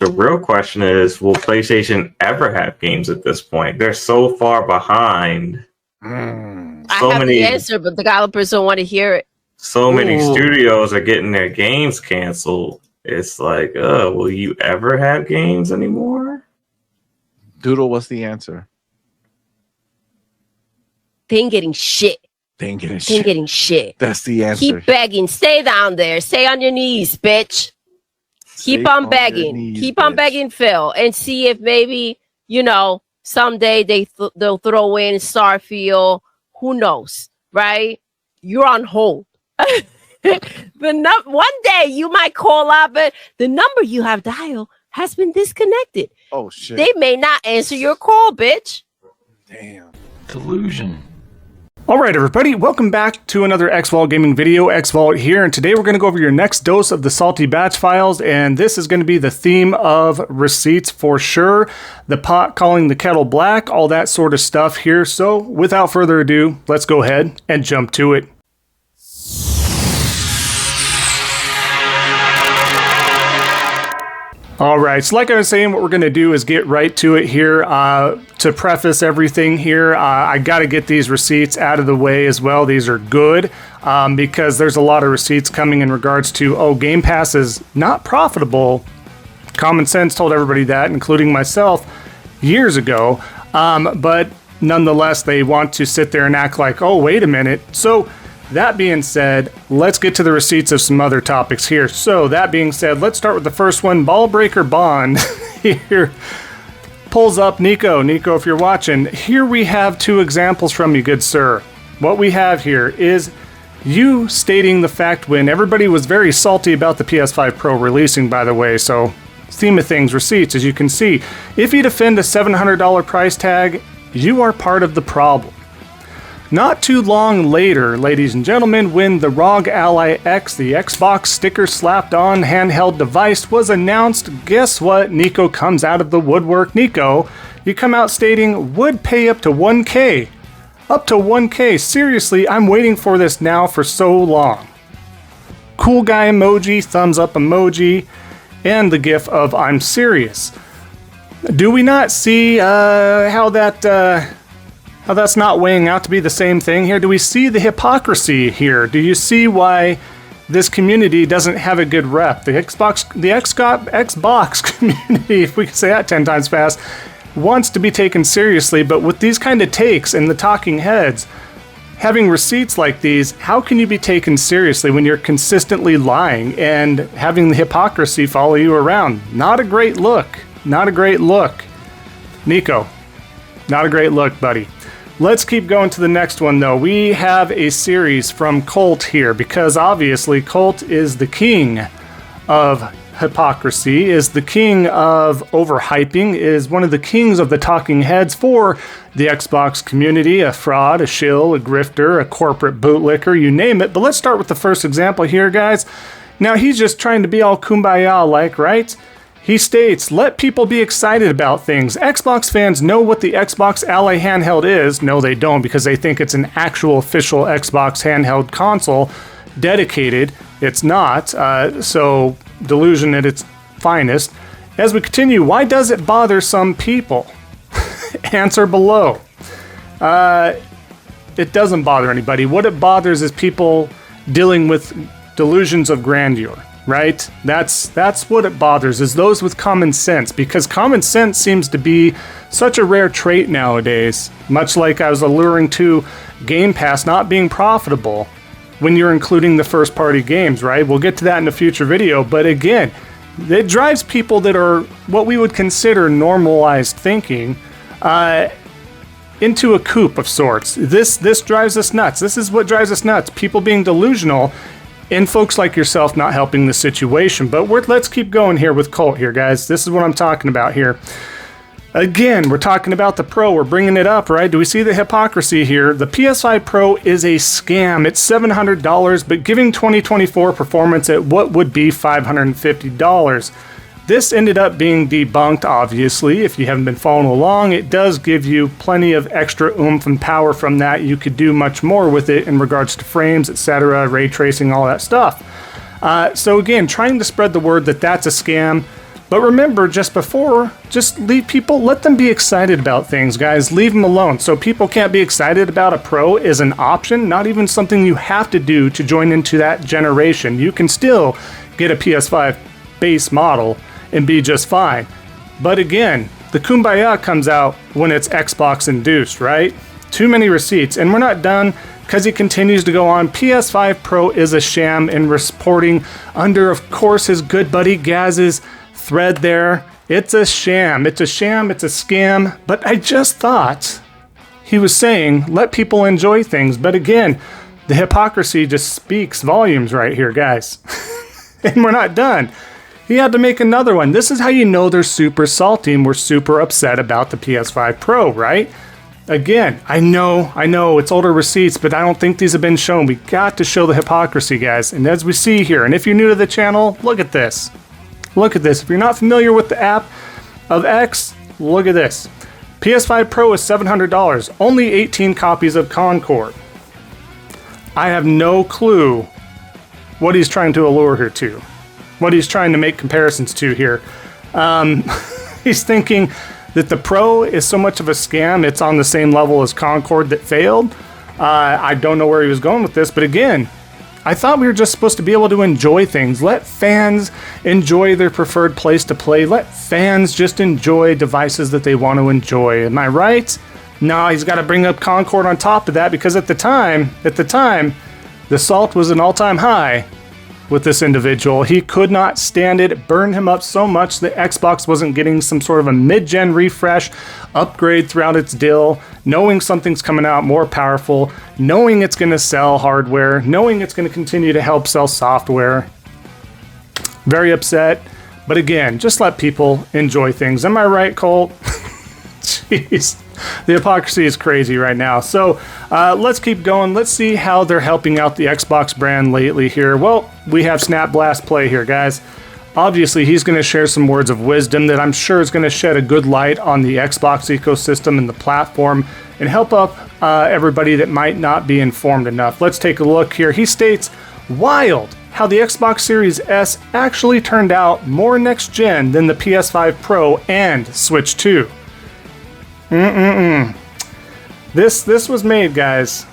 The real question is, will PlayStation ever have games at this point? They're so far behind. I have the answer, but the developers don't want to hear it. So many studios are getting their games canceled. It's like, will you ever have games anymore? Doodle, what's the answer? They ain't getting shit. They ain't getting shit. That's the answer. Keep begging. Stay down there. Stay on your knees, bitch. Keep on begging. Keep on begging, Phil, and see if maybe, someday they'll throw in Starfield. Who knows, right? You're on hold. One day you might call out, but the number you have dialed has been disconnected. Oh, shit. They may not answer your call, bitch. Damn. Delusion. All right, everybody, welcome back to another Xvault gaming video. Xvault here, and today we're going to go over your next dose of the salty batch files, and this is going to be the theme of receipts for sure. The pot calling the kettle black, all that sort of stuff here. So without further ado, let's go ahead and jump to it. All right, so like I was saying, what we're going to do is get right to it here. To preface everything here, I got to get these receipts out of the way as well. These are good because there's a lot of receipts coming in regards to, Game Pass is not profitable. Common sense told everybody that, including myself, years ago. But nonetheless, they want to sit there and act like, wait a minute. So that being said, let's get to the receipts of some other topics here. So that being said, let's start with the first one. Ballbreaker Bond here pulls up Nico. Nico, if you're watching, here we have two examples from you, good sir. What we have here is you stating the fact when everybody was very salty about the PS5 Pro releasing, by the way. So theme of things, receipts, as you can see. If you defend a $700 price tag, you are part of the problem. Not too long later, ladies and gentlemen, when the ROG Ally X, the Xbox sticker slapped on handheld device, was announced, guess what? Nico comes out of the woodwork. Nico, you come out stating, would pay up to 1K. Up to 1K. Seriously, I'm waiting for this now for so long. Cool guy emoji, thumbs up emoji, and the gif of I'm serious. Do we not see how that's not weighing out to be the same thing here? Do we see the hypocrisy here? Do you see why this community doesn't have a good rep? The Xbox community, if we can say that 10 times fast, wants to be taken seriously, but with these kind of takes and the talking heads, having receipts like these, how can you be taken seriously when you're consistently lying and having the hypocrisy follow you around? Not a great look. Not a great look. Nico, not a great look, buddy. Let's keep going to the next one, though. We have a series from Colt here, because obviously Colt is the king of hypocrisy, is the king of overhyping, is one of the kings of the talking heads for the Xbox community, a fraud, a shill, a grifter, a corporate bootlicker, you name it. But let's start with the first example here, guys. Now, he's just trying to be all kumbaya-like, right? He states, let people be excited about things. Xbox fans know what the Xbox Ally handheld is. No, they don't, because they think it's an actual official Xbox handheld console dedicated. It's not. So delusion at its finest. As we continue, why does it bother some people? Answer below. It doesn't bother anybody. What it bothers is people dealing with delusions of grandeur. Right? That's what it bothers, is those with common sense, because common sense seems to be such a rare trait nowadays, much like I was alluring to Game Pass not being profitable when you're including the first party games, right? We'll get to that in a future video, but again, it drives people that are what we would consider normalized thinking into a coop of sorts. This drives us nuts. This is what drives us nuts. People being delusional and folks like yourself not helping the situation. But let's keep going here with Colt here, guys. This is what I'm talking about here. Again, we're talking about the Pro. We're bringing it up, right? Do we see the hypocrisy here? The PS5 Pro is a scam. It's $700, but giving 2024 performance at what would be $550. This ended up being debunked, obviously. If you haven't been following along, it does give you plenty of extra oomph and power from that. You could do much more with it in regards to frames, etc., ray tracing, all that stuff. So again, trying to spread the word that that's a scam. But remember, just before, just leave people, let them be excited about things, guys. Leave them alone. So people can't be excited about a Pro is an option, not even something you have to do to join into that generation. You can still get a PS5 base model and be just fine. But again, the kumbaya comes out when it's Xbox induced, right? Too many receipts, and we're not done because he continues to go on. PS5 Pro is a sham and reporting under, of course, his good buddy Gaz's thread there. It's a sham. It's a sham. It's a scam. But I just thought he was saying let people enjoy things. But again, the hypocrisy just speaks volumes right here, guys. And we're not done. He had to make another one. This is how you know they're super salty and we're super upset about the PS5 Pro, right? Again, I know, it's older receipts, but I don't think these have been shown. We got to show the hypocrisy, guys. And as we see here, and if you're new to the channel, look at this. Look at this. If you're not familiar with the app of X, look at this. PS5 Pro is $700. Only 18 copies of Concord. I have no clue what he's trying to allure her to. What he's trying to make comparisons to here. He's thinking that the Pro is so much of a scam, it's on the same level as Concord that failed. I don't know where he was going with this, but again, I thought we were just supposed to be able to enjoy things. Let fans enjoy their preferred place to play. Let fans just enjoy devices that they want to enjoy. Am I right? No, he's got to bring up Concord on top of that because at the time, the salt was an all-time high with this individual. He could not stand it. It burned him up so much that Xbox wasn't getting some sort of a mid-gen refresh, upgrade throughout its deal, knowing something's coming out more powerful, knowing it's going to sell hardware, knowing it's going to continue to help sell software. Very upset. But again, just let people enjoy things. Am I right, Colt? Jeez. The hypocrisy is crazy right now. So let's keep going. Let's see how they're helping out the Xbox brand lately here. Well, we have Snap Blast Play here, guys. Obviously, he's going to share some words of wisdom that I'm sure is going to shed a good light on the Xbox ecosystem and the platform and help up everybody that might not be informed enough. Let's take a look here. He states, wild how the Xbox Series S actually turned out more next gen than the PS5 Pro and Switch 2. This was made, guys.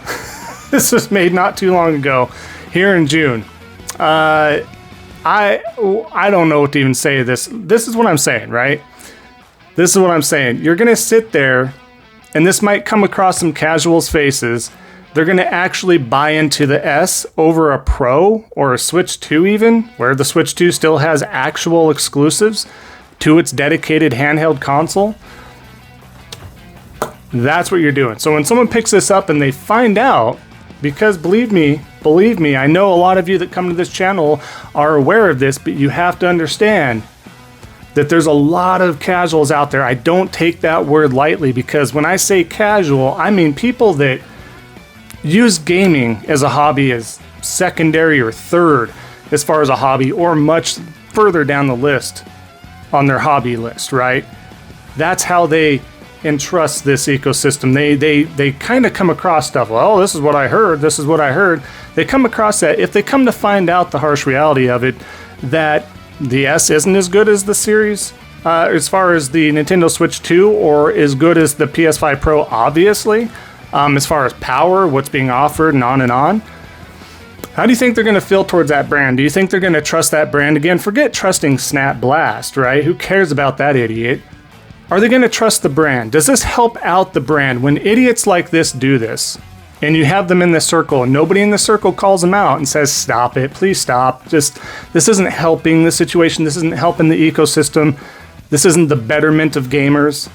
This was made not too long ago, here in June. I don't know what to even say to this. This is what I'm saying, right? This is what I'm saying. You're gonna sit there, and this might come across some casuals' faces. They're gonna actually buy into the S over a Pro or a Switch 2 even, where the Switch 2 still has actual exclusives to its dedicated handheld console. That's what you're doing. So when someone picks this up and they find out, because believe me, I know a lot of you that come to this channel are aware of this, but you have to understand that there's a lot of casuals out there. I don't take that word lightly because when I say casual, I mean people that use gaming as a hobby as secondary or third as far as a hobby or much further down the list on their hobby list, right? That's how they entrust this ecosystem. They kind of come across stuff. Well, this is what I heard. This is what I heard. They come across that. If they come to find out the harsh reality of it, that the S isn't as good as the Series, as far as the Nintendo Switch 2, or as good as the PS5 Pro, obviously, as far as power, what's being offered, and on and on. How do you think they're going to feel towards that brand? Do you think they're going to trust that brand again? Forget trusting Snap Blast, right? Who cares about that idiot? Are they going to trust the brand? Does this help out the brand when idiots like this do this? And you have them in the circle and nobody in the circle calls them out and says, stop it, please stop. Just, this isn't helping the situation. This isn't helping the ecosystem. This isn't the betterment of gamers.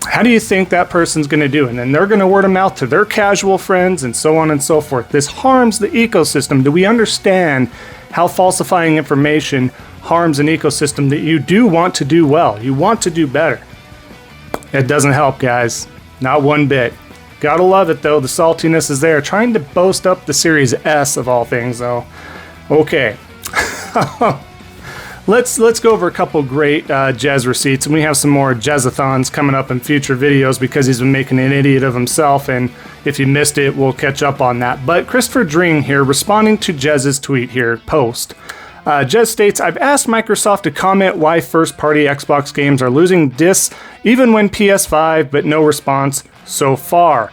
How do you think that person's going to do? And then they're going to word of mouth to their casual friends and so on and so forth. This harms the ecosystem. Do we understand how falsifying information harms an ecosystem that you do want to do well? You want to do better. It doesn't help, guys. Not one bit. Gotta love it, though. The saltiness is there. Trying to boast up the Series S of all things, though. Okay. Let's go over a couple great Jez receipts, and we have some more Jezathons coming up in future videos because he's been making an idiot of himself, and if you missed it, we'll catch up on that. But Christopher Dring here, responding to Jez's tweet here, post. Jez states, I've asked Microsoft to comment why first-party Xbox games are losing discs even when PS5, but no response so far.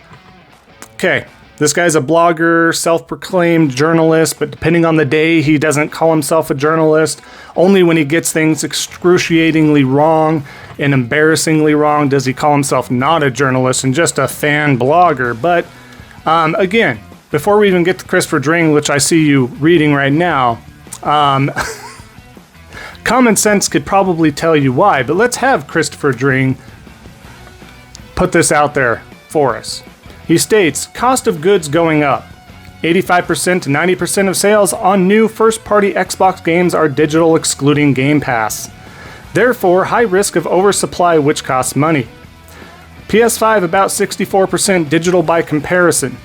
Okay, this guy's a blogger, self-proclaimed journalist, but depending on the day, he doesn't call himself a journalist. Only when he gets things excruciatingly wrong and embarrassingly wrong does he call himself not a journalist and just a fan blogger. But again, before we even get to Christopher Dring, which I see you reading right now, common sense could probably tell you why, but let's have Christopher Dring put this out there for us. He states, cost of goods going up. 85% to 90% of sales on new first-party Xbox games are digital, excluding Game Pass. Therefore, high risk of oversupply, which costs money. PS5 about 64% digital by comparison.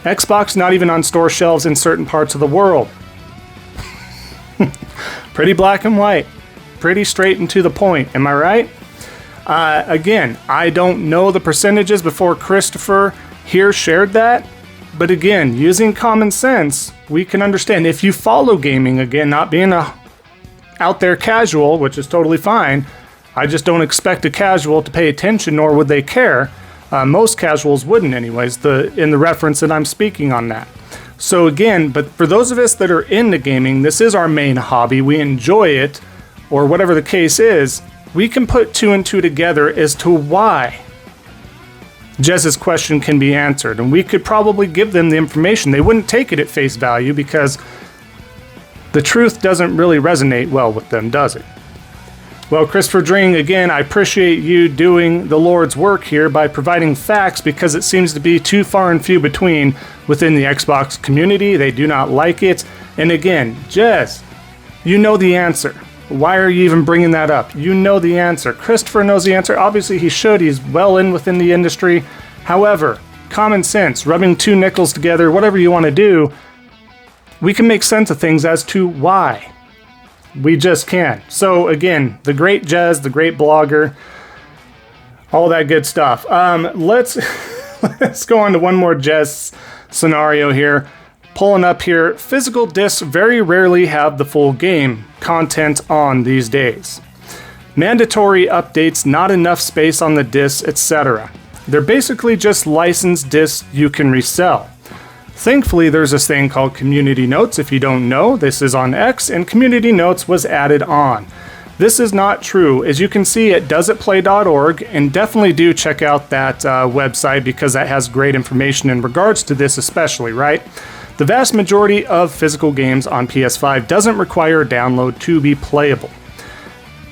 Xbox not even on store shelves in certain parts of the world. Pretty black and white. Pretty straight and to the point. Am I right? Again, I don't know the percentages before Christopher here shared that. But again, using common sense, we can understand. If you follow gaming, again, not being a out there casual, which is totally fine. I just don't expect a casual to pay attention, nor would they care. Most casuals wouldn't anyways, in the reference that I'm speaking on that. So again, but for those of us that are into gaming, this is our main hobby, we enjoy it, or whatever the case is, we can put two and two together as to why Jez's question can be answered. And we could probably give them the information. They wouldn't take it at face value because the truth doesn't really resonate well with them, does it? Well, Christopher Dring, again, I appreciate you doing the Lord's work here by providing facts because it seems to be too far and few between within the Xbox community. They do not like it. And again, Jez, you know the answer. Why are you even bringing that up? You know the answer. Christopher knows the answer. Obviously, he should. He's well in within the industry. However, common sense, rubbing two nickels together, whatever you want to do, we can make sense of things as to why. We just can. So again, the great Jez, the great blogger, all that good stuff. Let's go on to one more Jez scenario here. Pulling up here, physical discs very rarely have the full game content on these days. Mandatory updates, not enough space on the discs, etc. They're basically just licensed discs you can resell. Thankfully, there's this thing called Community Notes. If you don't know, this is on X, and Community Notes was added on. This is not true. As you can see at doesitplay.org, and definitely do check out that website because that has great information in regards to this especially, right? The vast majority of physical games on PS5 doesn't require a download to be playable.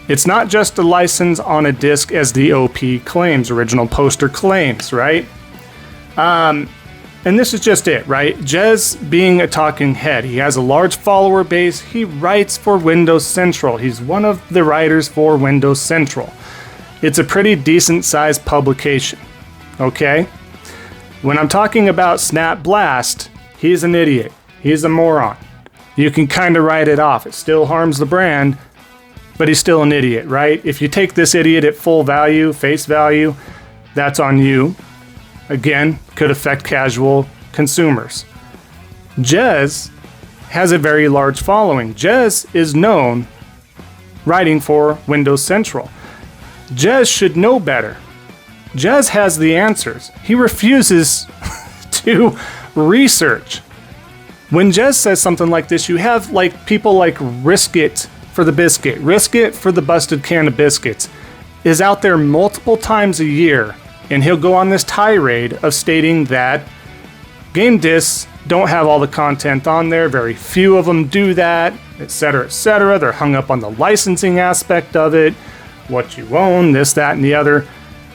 It's not just a license on a disc as the OP claims, original poster claims, right? And this is just it, right? Jez being a talking head. He has a large follower base. He writes for Windows Central. He's one of the writers for Windows Central. It's a pretty decent sized publication, okay? When I'm talking about Snap Blast, he's an idiot. He's a moron. You can kind of write it off. It still harms the brand, but he's still an idiot, right? If you take this idiot at full value, face value, that's on you. Again, could affect casual consumers. Jez has a very large following. Jez is known writing for Windows Central. Jez should know better. Jez has the answers. He refuses to research. When Jez says something like this, you have like people like Risk It for the Biscuit. Risk It for the Busted Can of Biscuits is out there multiple times a year. And he'll go on this tirade of stating that game discs don't have all the content on there. Very few of them do that, etc., etc. They're hung up on the licensing aspect of it, what you own, this, that, and the other.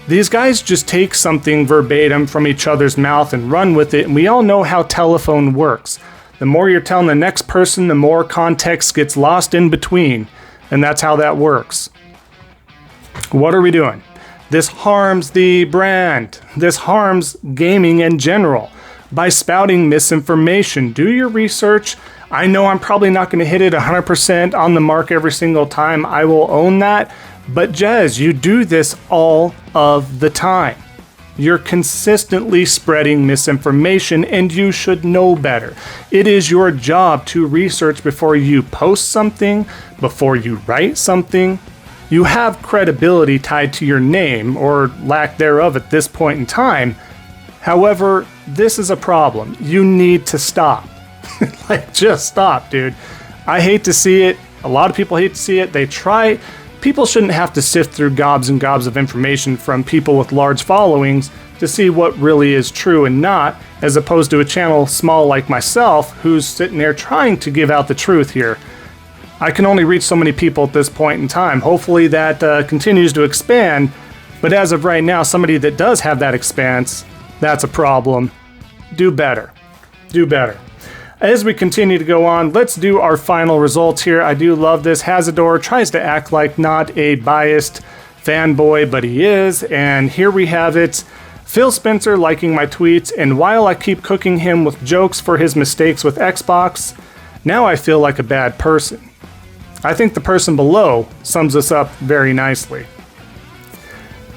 These guys just take something verbatim from each other's mouth and run with it. And we all know how telephone works. The more you're telling the next person, the more context gets lost in between. And that's how that works. What are we doing? This harms the brand. This harms gaming in general by spouting misinformation. Do your research. I know I'm probably not going to hit it 100% on the mark every single time. I will own that. But Jez, you do this all of the time. You're consistently spreading misinformation, and you should know better. It is your job to research before you post something, before you write something. You have credibility tied to your name, or lack thereof at this point in time. However, this is a problem. You need to stop. Like, just stop, dude. I hate to see it. A lot of people hate to see it. They try. People shouldn't have to sift through gobs and gobs of information from people with large followings to see what really is true and not, as opposed to a channel small like myself who's sitting there trying to give out the truth here. I can only reach so many people at this point in time. Hopefully that continues to expand, but as of right now, somebody that does have that expanse, that's a problem. Do better. Do better. As we continue to go on, let's do our final results here. I do love this. Hazador tries to act like not a biased fanboy, but he is. And here we have it. Phil Spencer liking my tweets, and while I keep cooking him with jokes for his mistakes with Xbox, now I feel like a bad person. I think the person below sums this up very nicely.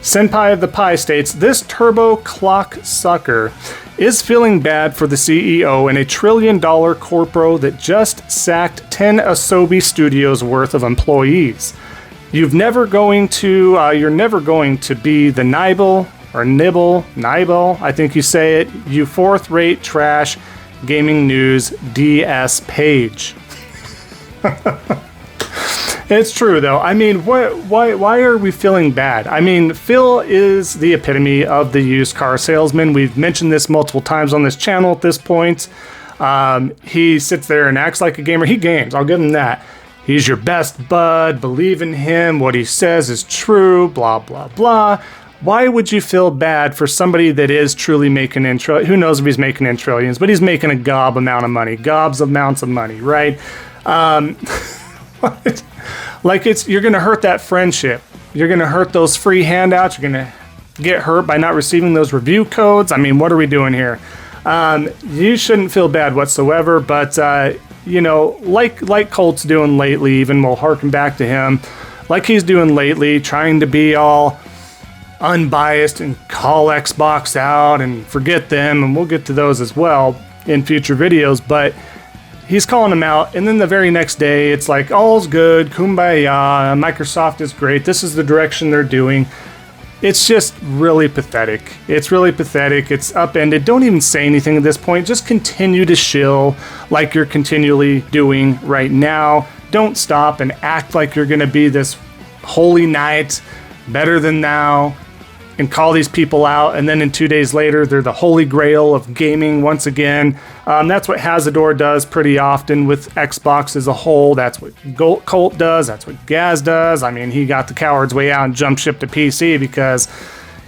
Senpai of the Pie states, this turbo clock sucker is feeling bad for the CEO and $1 trillion corpro that just sacked 10 Asobi Studios worth of employees. You're never going to be the Nibble, or Nibble, I think you say it, you fourth-rate trash gaming news DS page. It's true, though. I mean, why are we feeling bad? I mean, Phil is the epitome of the used car salesman. We've mentioned this multiple times on this channel at this point. He sits there and acts like a gamer. He games, I'll give him that. He's your best bud, believe in him, what he says is true, blah, blah, blah. Why would you feel bad for somebody that is truly making in trillions? Who knows if he's making in trillions, but he's making a gobs amounts of money, right? Like, you're going to hurt that friendship. You're going to hurt those free handouts. You're going to get hurt by not receiving those review codes. I mean, what are we doing here? You shouldn't feel bad whatsoever, but, you know, like Colt's doing lately, even we'll harken back to him, like he's doing lately, trying to be all unbiased and call Xbox out and forget them, and we'll get to those as well in future videos, but he's calling them out, and then the very next day, it's like, all's good, kumbaya, Microsoft is great, this is the direction they're doing. It's just really pathetic. It's really pathetic. It's upended. Don't even say anything at this point. Just continue to shill like you're continually doing right now. Don't stop and act like you're going to be this holy knight, better than thou, and call these people out, and then in 2 days later, they're the holy grail of gaming once again. That's what Hazador does pretty often with Xbox as a whole. That's what Colt does. That's what Gaz does. I mean, he got the coward's way out and jumped ship to PC because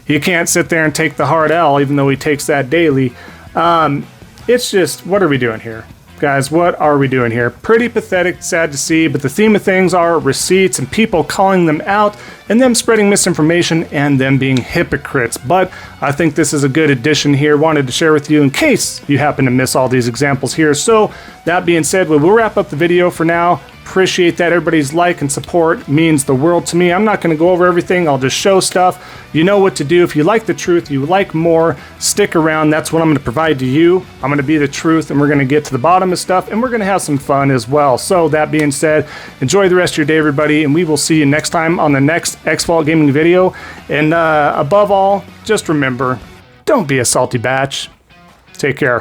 you can't sit there and take the hard L, even though he takes that daily. It's just, what are we doing here? Guys, what are we doing here? Pretty pathetic, sad to see, but the theme of things are receipts and people calling them out and them spreading misinformation and them being hypocrites. But I think this is a good addition here. Wanted to share with you in case you happen to miss all these examples here. So that being said, we'll wrap up the video for now. Appreciate that. Everybody's like and support means the world to me. I'm not going to go over everything. I'll just show stuff. You know what to do. If you like the truth, you like more, stick around. That's what I'm going to provide to you. I'm going to be the truth, and we're going to get to the bottom of stuff, and we're going to have some fun as well. So that being said, enjoy the rest of your day, everybody, and we will see you next time on the next Xvault gaming video. And above all, just remember, don't be a salty batch. Take care.